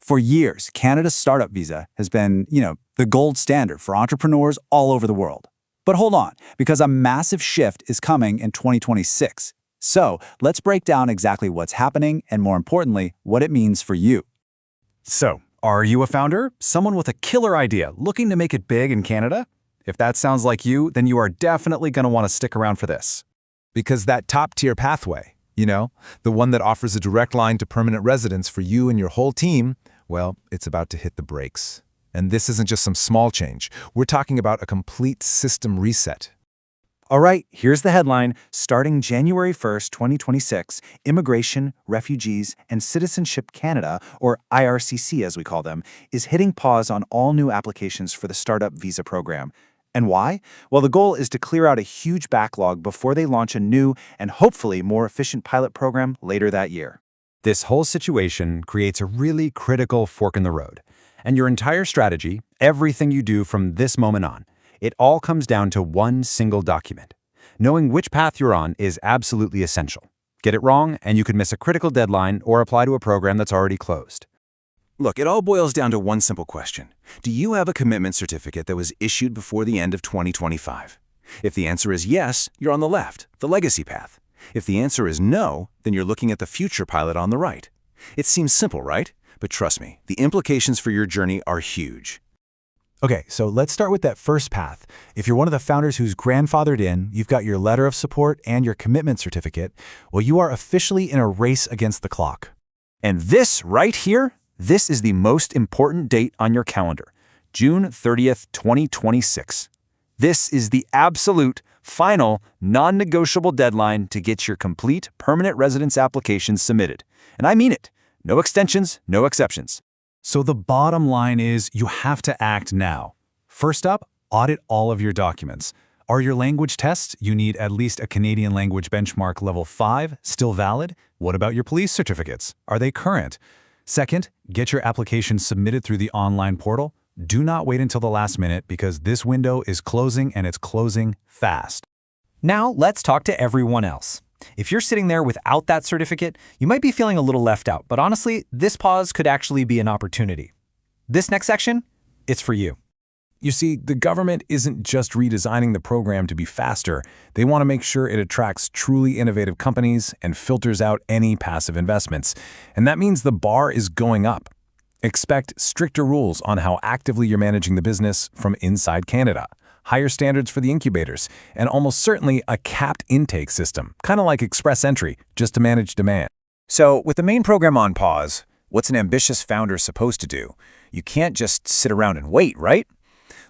For years, Canada's startup visa has been, the gold standard for entrepreneurs all over the world. But hold on, because a massive shift is coming in 2026. So let's break down exactly what's happening and, more importantly, what it means for you. So, are you a founder? Someone with a killer idea looking to make it big in Canada? If that sounds like you, then you are definitely going to want to stick around for this. Because that top-tier pathway, the one that offers a direct line to permanent residence for you and your whole team, well, it's about to hit the brakes. And this isn't just some small change. We're talking about a complete system reset. All right, here's the headline. Starting January 1st, 2026, Immigration, Refugees, and Citizenship Canada, or IRCC as we call them, is hitting pause on all new applications for the startup visa program. And why? Well, the goal is to clear out a huge backlog before they launch a new and hopefully more efficient pilot program later that year. This whole situation creates a really critical fork in the road. And your entire strategy, everything you do from this moment on, it all comes down to one single document. Knowing which path you're on is absolutely essential. Get it wrong, and you could miss a critical deadline or apply to a program that's already closed. Look, it all boils down to one simple question. Do you have a commitment certificate that was issued before the end of 2025? If the answer is yes, you're on the left, the legacy path. If the answer is no, then you're looking at the future pilot on the right. It seems simple, right? But trust me, the implications for your journey are huge. Okay, so let's start with that first path. If you're one of the founders who's grandfathered in, you've got your letter of support and your commitment certificate, well, you are officially in a race against the clock. And this right here, this is the most important date on your calendar, June 30th, 2026. This is the absolute, final, non-negotiable deadline to get your complete permanent residence application submitted. And I mean it. No extensions, no exceptions. So the bottom line is you have to act now. First up, audit all of your documents. Are your language tests, you need at least a Canadian language benchmark level 5, still valid? What about your police certificates? Are they current? Second, get your application submitted through the online portal. Do not wait until the last minute because this window is closing and it's closing fast. Now let's talk to everyone else. If you're sitting there without that certificate, you might be feeling a little left out, but honestly, this pause could actually be an opportunity. This next section, it's for you. You see, the government isn't just redesigning the program to be faster. They want to make sure it attracts truly innovative companies and filters out any passive investments. And that means the bar is going up. Expect stricter rules on how actively you're managing the business from inside Canada, higher standards for the incubators, and almost certainly a capped intake system, kind of like express entry, just to manage demand. So, with the main program on pause, what's an ambitious founder supposed to do? You can't just sit around and wait, right?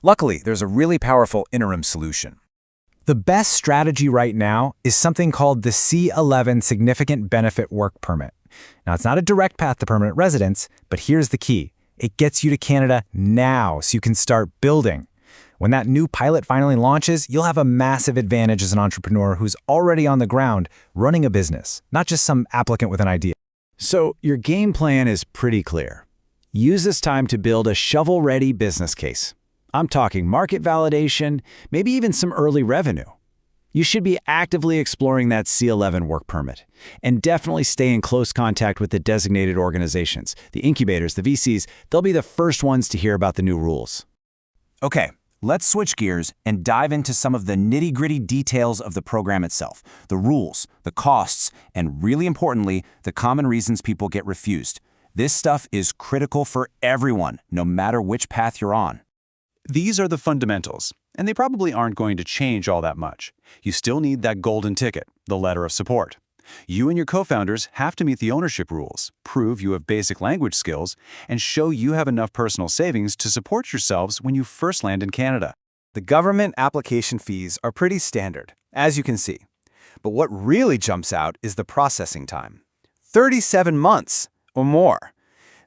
Luckily, there's a really powerful interim solution. The best strategy right now is something called the C11 Significant Benefit Work Permit. Now, it's not a direct path to permanent residence, but here's the key. It gets you to Canada now so you can start building. When that new pilot finally launches, you'll have a massive advantage as an entrepreneur who's already on the ground running a business, not just some applicant with an idea. So your game plan is pretty clear. Use this time to build a shovel-ready business case. I'm talking market validation, maybe even some early revenue. You should be actively exploring that C11 work permit. And definitely stay in close contact with the designated organizations, the incubators, the VCs. They'll be the first ones to hear about the new rules. Okay, let's switch gears and dive into some of the nitty-gritty details of the program itself, the rules, the costs, and really importantly, the common reasons people get refused. This stuff is critical for everyone, no matter which path you're on. These are the fundamentals, and they probably aren't going to change all that much. You still need that golden ticket, the letter of support. You and your co-founders have to meet the ownership rules, prove you have basic language skills, and show you have enough personal savings to support yourselves when you first land in Canada. The government application fees are pretty standard, as you can see. But what really jumps out is the processing time. 37 months or more.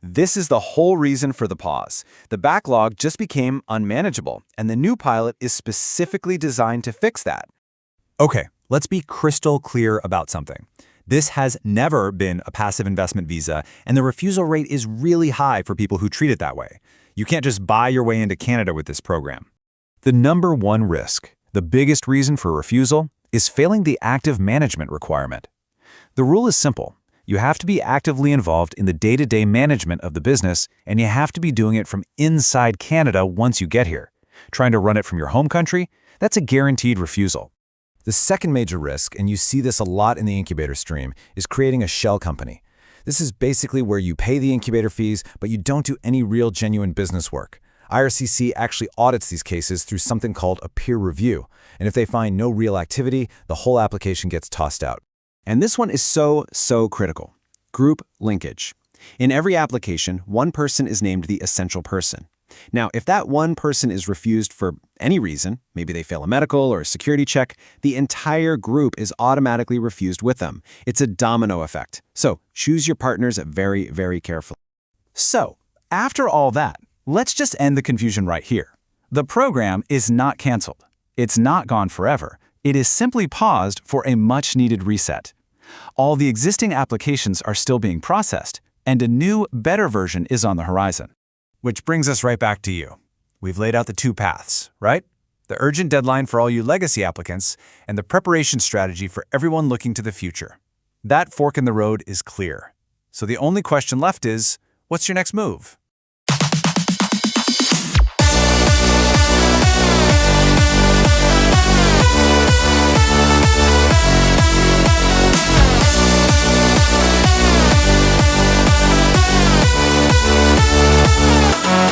This is the whole reason for the pause. The backlog just became unmanageable, and the new pilot is specifically designed to fix that. Okay, let's be crystal clear about something. This has never been a passive investment visa, and the refusal rate is really high for people who treat it that way. You can't just buy your way into Canada with this program. The number one risk, the biggest reason for refusal, is failing the active management requirement. The rule is simple. You have to be actively involved in the day-to-day management of the business, and you have to be doing it from inside Canada once you get here. Trying to run it from your home country? That's a guaranteed refusal. The second major risk, and you see this a lot in the incubator stream, is creating a shell company. This is basically where you pay the incubator fees, but you don't do any real genuine business work. RCIC actually audits these cases through something called a peer review, and if they find no real activity, the whole application gets tossed out. And this one is so critical. Group linkage. In every application, one person is named the essential person. Now, if that one person is refused for any reason, maybe they fail a medical or a security check, the entire group is automatically refused with them. It's a domino effect. So choose your partners very carefully. So, after all that, let's just end the confusion right here. The program is not canceled. It's not gone forever. It is simply paused for a much-needed reset. All the existing applications are still being processed, and a new, better version is on the horizon. Which brings us right back to you. We've laid out the two paths, right? The urgent deadline for all you legacy applicants and the preparation strategy for everyone looking to the future. That fork in the road is clear. So the only question left is, what's your next move?